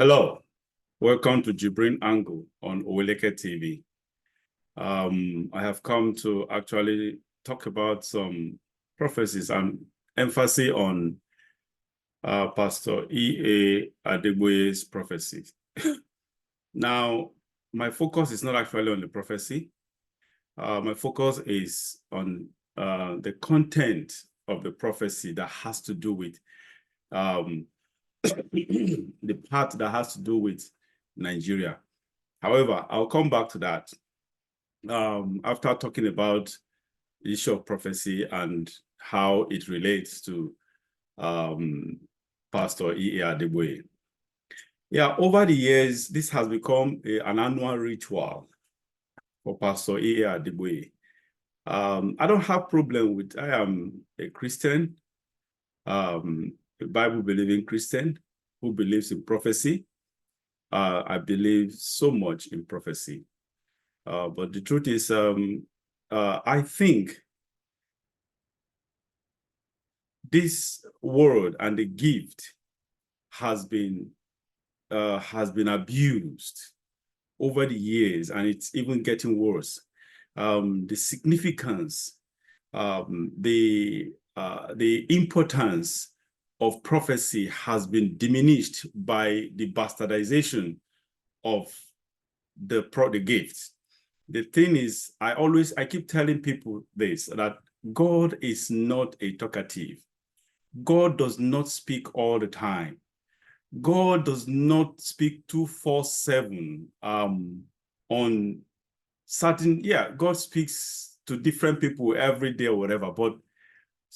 Hello, welcome to JIBRIN Angle on Oweleke TV. I have come to actually talk about some prophecies and emphasis on Pastor E.A. Adeboye's prophecies. Now, my focus is not actually on the prophecy. My focus is on the content of the prophecy that has to do with the part that has to do with Nigeria. However, I'll come back to that after talking about the issue of prophecy and how it relates to Pastor E.A. Adeboye. Yeah, over the years, this has become an annual ritual for Pastor E.A. Adeboye. I don't have problem with, I am a Christian, a Bible-believing Christian who believes in prophecy. I believe so much in prophecy. But the truth is, I think this word and the gift has been abused over the years, and it's even getting worse. The significance, the importance of prophecy has been diminished by the bastardization of the gift. The thing is, I keep telling people this, that God is not a talkative. God does not speak all the time. God does not speak 24/7 on certain, God speaks to different people every day or whatever, but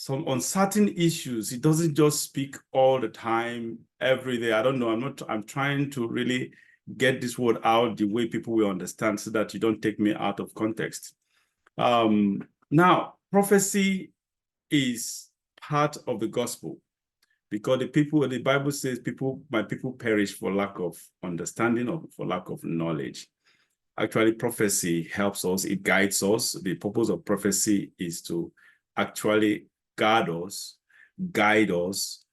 on certain issues, he doesn't just speak all the time, every day. I don't know, I'm trying to really get this word out the way people will understand so that you don't take me out of context. Now, prophecy is part of the gospel because the Bible says my people perish for lack of understanding or for lack of knowledge. Actually, prophecy helps us, it guides us. The purpose of prophecy is to actually guard us, guide us,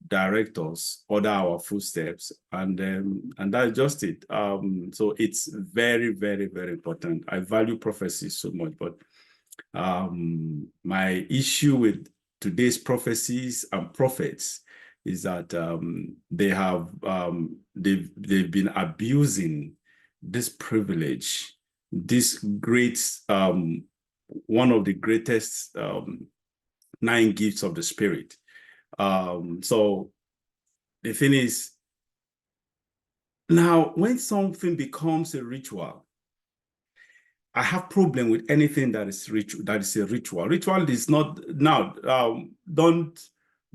direct us, order our footsteps, and that's just it. So it's very, very, very important. I value prophecy so much, but my issue with today's prophecies and prophets is that they've been abusing this privilege, this great one of the greatest 9 gifts of the Spirit. So the thing is, now when something becomes a ritual, I have problem with anything that is a ritual. Ritual is not, now, don't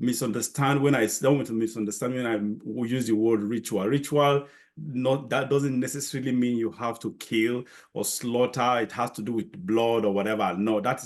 misunderstand when I don't want to misunderstand when I use the word ritual. Ritual, that doesn't necessarily mean you have to kill or slaughter. It has to do with blood or whatever. No, that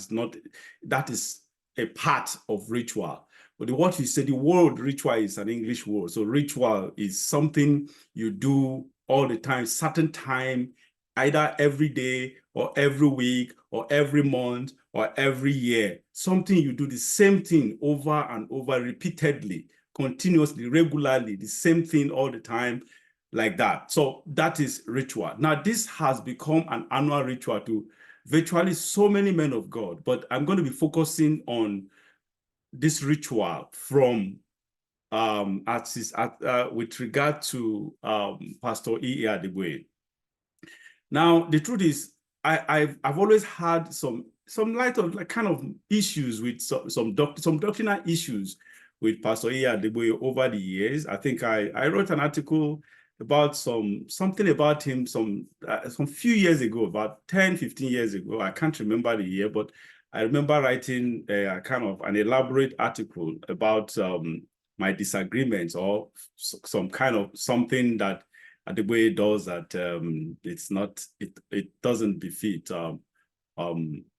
is a part of ritual. But what you say, the word ritual is an English word. So ritual is something you do all the time, certain time, either every day or every week or every month or every year. Something you do the same thing over and over repeatedly, continuously, regularly, the same thing all the time, like that. So that is ritual. Now, this has become an annual ritual to virtually so many men of God, but I'm going to be focusing on this ritual from with regard to Pastor E.A. Adeboye. Now, the truth is, I've always had some light of kind of issues with some doctrinal issues with Pastor E.A. Adeboye over the years. I think I wrote an article about something about him some few years ago, about 10, 15 years ago. I can't remember the year, but I remember writing kind of an elaborate article about my disagreements or some kind of something that Adeboye does that it doesn't befit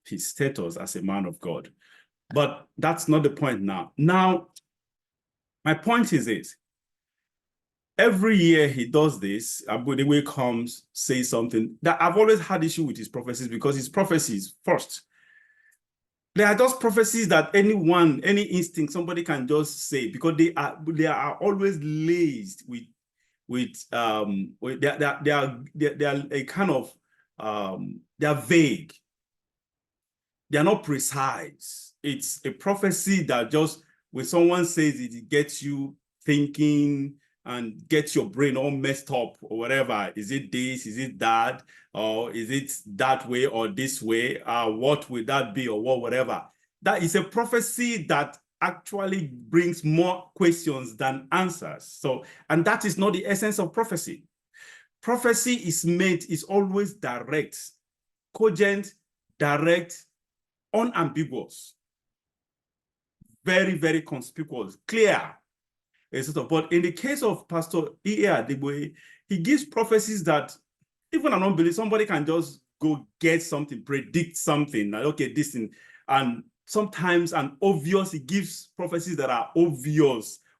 his status as a man of God. But that's not the point now. Now, my point is this. Every year he does this, Adeboye comes, says something that I've always had issue with his prophecies, because his prophecies, first, they are just prophecies that any instinct, somebody can just say, because they are always laced with they are a kind of they are vague. They are not precise. It's a prophecy that just when someone says it, it gets you thinking and gets your brain all messed up or whatever. Is it this? Is it that? Or is it that way or this way? What would that be or whatever? That is a prophecy that actually brings more questions than answers. So, and that is not the essence of prophecy. Prophecy is always direct, cogent, direct, unambiguous, very, very conspicuous, clear. But in the case of Pastor E.A. Adegboye, he gives prophecies that even an unbeliever, somebody can just go get something, predict something, like, okay, this thing, and sometimes he gives prophecies that are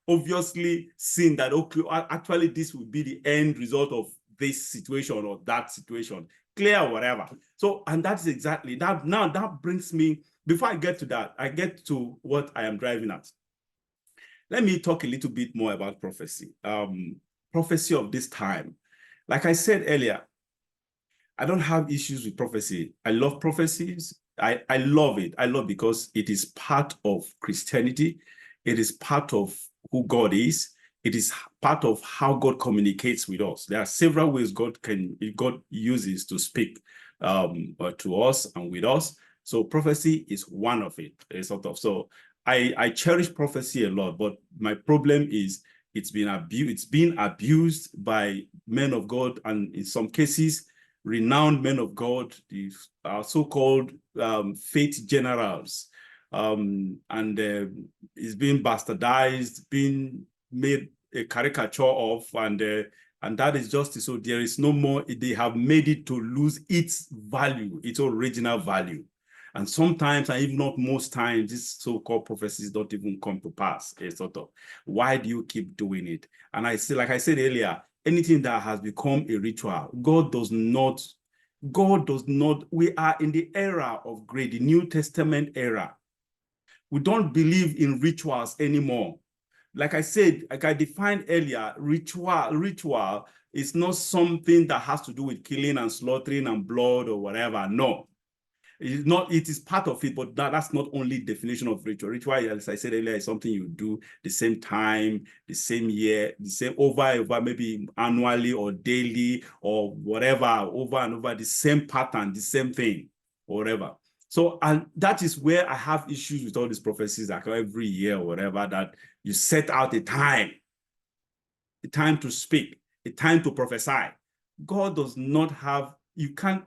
obviously seen that, okay, actually this will be the end result of this situation or that situation, clear or whatever. So, and that's exactly that. Now that brings me, before I get to that, I get to what I am driving at. Let me talk a little bit more about prophecy. Prophecy of this time. Like I said earlier, I don't have issues with prophecy. I love prophecies. I love it. I love it because it is part of Christianity. It is part of who God is. It is part of how God communicates with us. There are several ways God uses to speak to us and with us. So prophecy is one of it, So I cherish prophecy a lot, but my problem is it's been abused by men of God, and in some cases, renowned men of God, the so-called faith generals, and it's been bastardized, being made a caricature of, and that is justice. So there is no more. They have made it to lose its value, its original value. And sometimes, and even not most times, these so-called prophecies don't even come to pass. Why do you keep doing it? And like I said earlier, anything that has become a ritual, God does not, we are in the era of grace, the New Testament era. We don't believe in rituals anymore. Like I said, like I defined earlier, ritual is not something that has to do with killing and slaughtering and blood or whatever. No. It is part of it, but that's not only definition of ritual. Ritual, as I said earlier, is something you do the same time, the same year, the same over, maybe annually or daily or whatever, over and over, the same pattern, the same thing, or whatever. So, and that is where I have issues with all these prophecies, like every year or whatever, that you set out a time to speak, a time to prophesy. God does not have, you can't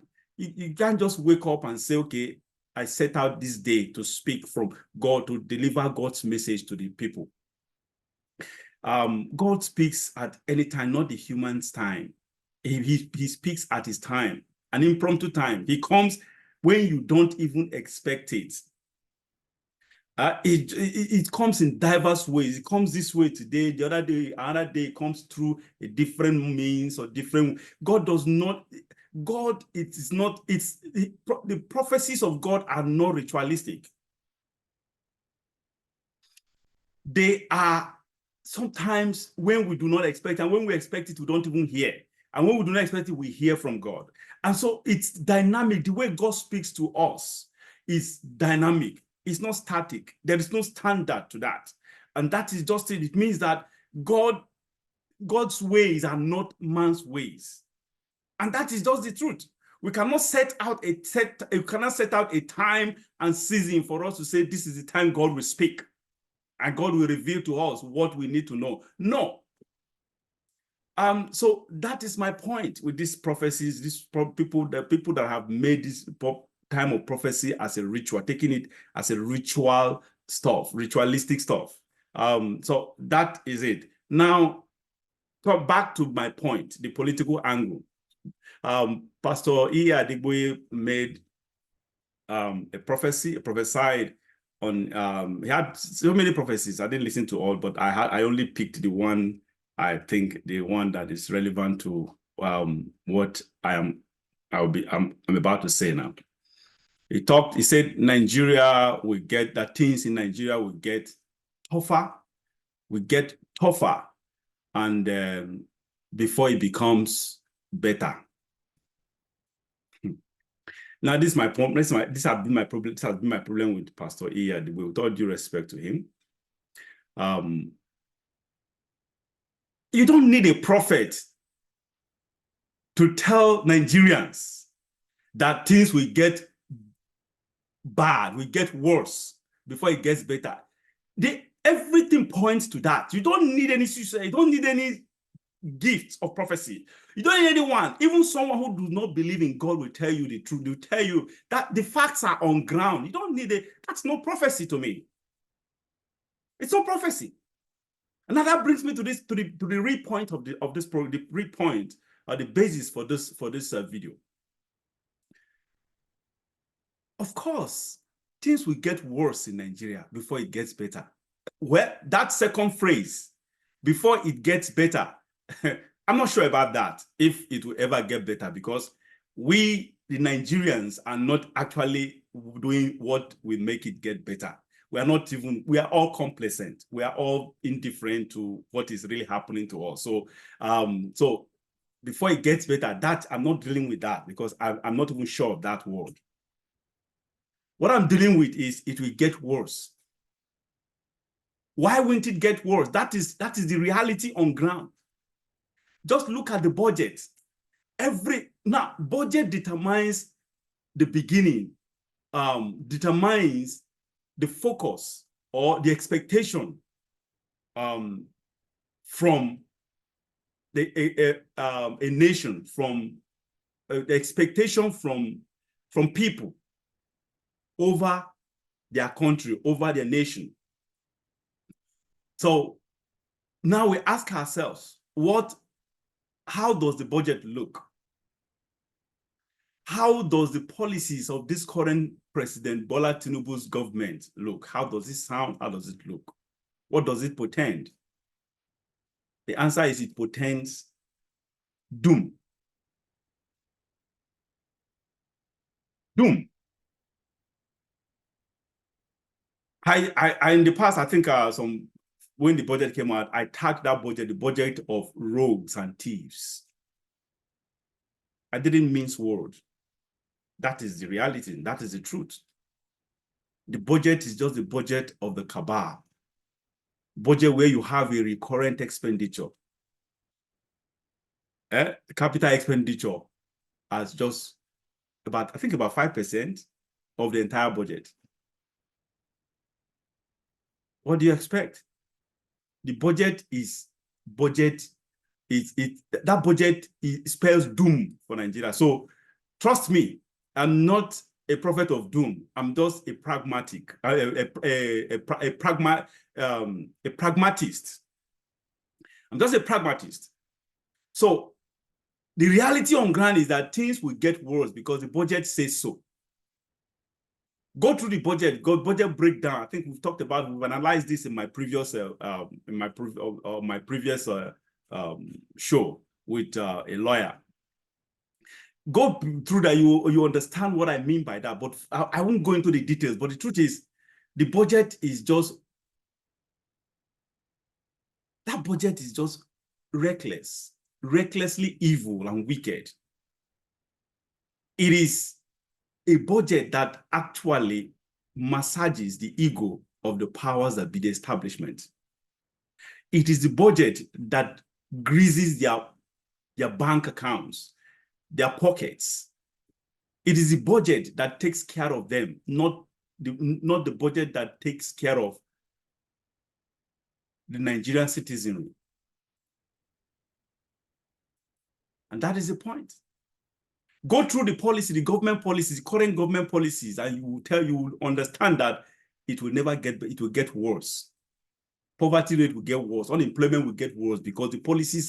just wake up and say, okay, I set out this day to speak from God, to deliver God's message to the people. God speaks at any time, not the human's time. He speaks at his time, an impromptu time. He comes when you don't even expect it. It comes in diverse ways. It comes this way today, the other day, another day, it comes through a different means or different. God does not, God, it is not, the prophecies of God are not ritualistic. They are sometimes when we do not expect, and when we expect it, we don't even hear. And when we do not expect it, we hear from God. And so it's dynamic. The way God speaks to us is dynamic. It's not static. There is no standard to that. And that is just it. It means that God's ways are not man's ways. And that is just the truth. We cannot set out a time and season for us to say this is the time God will speak and God will reveal to us what we need to know. No. So that is my point with these prophecies, the people that have made this time of prophecy as a ritual, taking it as a ritual stuff, ritualistic stuff. So that is it. Now, back to my point, the political angle. Pastor E. Adegboye made a prophesied on, he had so many prophecies. I didn't listen to all, but I only picked the one, I think the one that is relevant to what I'm about to say now. He said Nigeria will get, that things in Nigeria will get tougher, and before it becomes better. Now, this is my point. This has been my problem. This has been my problem with Pastor Iya, with all due respect to him. You don't need a prophet to tell Nigerians that things will get bad, will get worse before it gets better. Everything points to that. You don't need any suicide. You don't need any gifts of prophecy. You don't need anyone. Even someone who does not believe in God will tell you the truth. They'll tell you that the facts are on ground. You don't need it. That's no prophecy to me. It's no prophecy. And now that brings me to this, to the real point of this program, the real point or the basis for this video. Of course, things will get worse in Nigeria before it gets better. Well, that second phrase, before it gets better, I'm not sure about that, if it will ever get better, because we, the Nigerians, are not actually doing what will make it get better. We are all complacent. We are all indifferent to what is really happening to us. So, so before it gets better, that I'm not dealing with that, because I'm not even sure of that word. What I'm dealing with is it will get worse. Why wouldn't it get worse? That is the reality on ground. Just look at the budget. Now, budget determines the beginning, determines the focus or the expectation from a nation, from the expectation from people over their country, over their nation. So now we ask ourselves, how does the budget look? How does the policies of this current President Bola Tinubu's government look? How does it sound? How does it look? What does it portend? The answer is it portends doom. Doom. I in the past, I think when the budget came out, I tagged that budget the budget of rogues and thieves. I didn't mince words. That is the reality. That is the truth. The budget is just the budget of the cabal. Budget where you have a recurrent expenditure. Capital expenditure as just about, I think about 5% of the entire budget. What do you expect? The budget that budget spells doom for Nigeria. So trust me, I'm not a prophet of doom. I'm just a pragmatist. I'm just a pragmatist. So the reality on ground is that things will get worse because the budget says so. Go through the budget, budget breakdown. I think we've analyzed this in my previous show with a lawyer. Go through that, you understand what I mean by that, but I won't go into the details. But the truth is, the budget is just, that budget is just recklessly evil and wicked. It is a budget that actually massages the ego of the powers that be the establishment. It is the budget that greases their bank accounts, their pockets. It is the budget that takes care of them, not the budget that takes care of the Nigerian citizenry. And that is the point. Go through the policy, the government policies, current government policies, and you will understand that it will never get, it will get worse. Poverty rate will get worse. Unemployment will get worse because the policies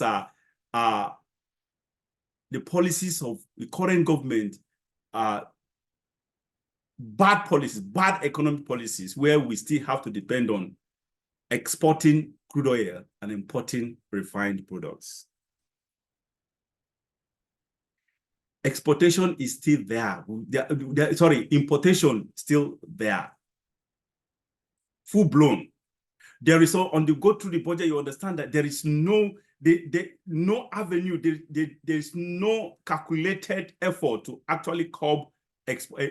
the policies of the current government are bad policies, bad economic policies, where we still have to depend on exporting crude oil and importing refined products. Exportation is still there. Sorry, importation still there. Full blown. There is on the go through the budget, you understand that there is no no avenue, there's no calculated effort to actually curb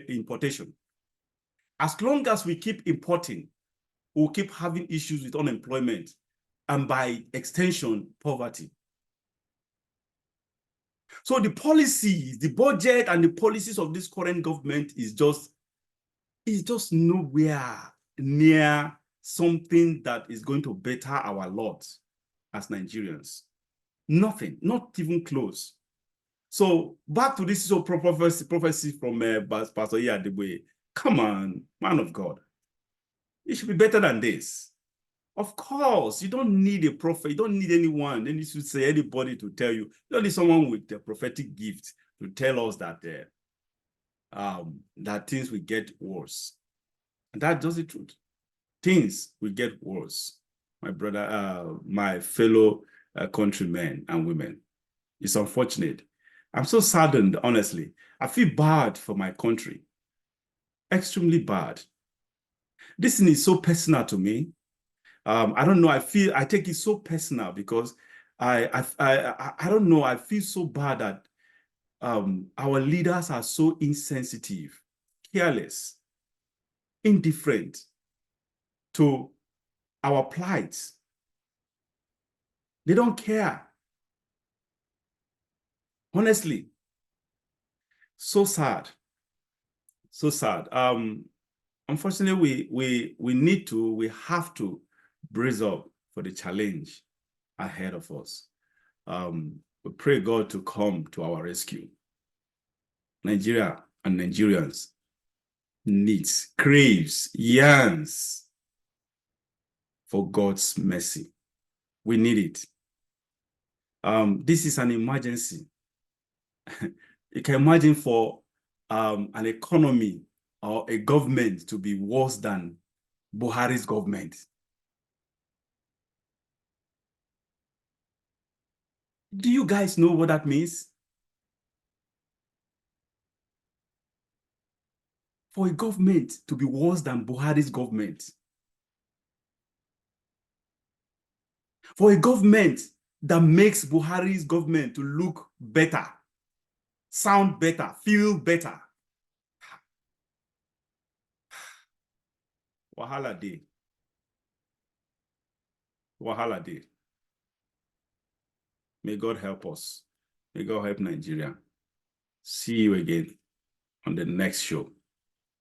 importation. As long as we keep importing, we'll keep having issues with unemployment and by extension, poverty. So the policies, the budget and the policies of this current government is just nowhere near something that is going to better our lot as Nigerians. Nothing, not even close. So back to this prophecy from Pastor Iyadegboye. Come on, man of God. It should be better than this. Of course, you don't need a prophet. You don't need anyone. Then you should say anybody to tell you. You don't need someone with a prophetic gift to tell us that that things will get worse. And that's just the truth. Things will get worse. My brother, my fellow countrymen and women. It's unfortunate. I'm so saddened, honestly. I feel bad for my country. Extremely bad. This thing is so personal to me. I don't know. I take it so personal because I don't know. I feel so bad that our leaders are so insensitive, careless, indifferent to our plight. They don't care. Honestly, so sad. So sad. Unfortunately, we have to brace up for the challenge ahead of us. We pray God to come to our rescue. Nigeria and Nigerians needs, craves, yearns for God's mercy. We need it. This is an emergency. You can imagine for an economy or a government to be worse than Buhari's government. Do you guys know what that means? For a government to be worse than Buhari's government. For a government that makes Buhari's government to look better, sound better, feel better. Wahala day. Wahala day. May God help us. May God help Nigeria. See you again on the next show.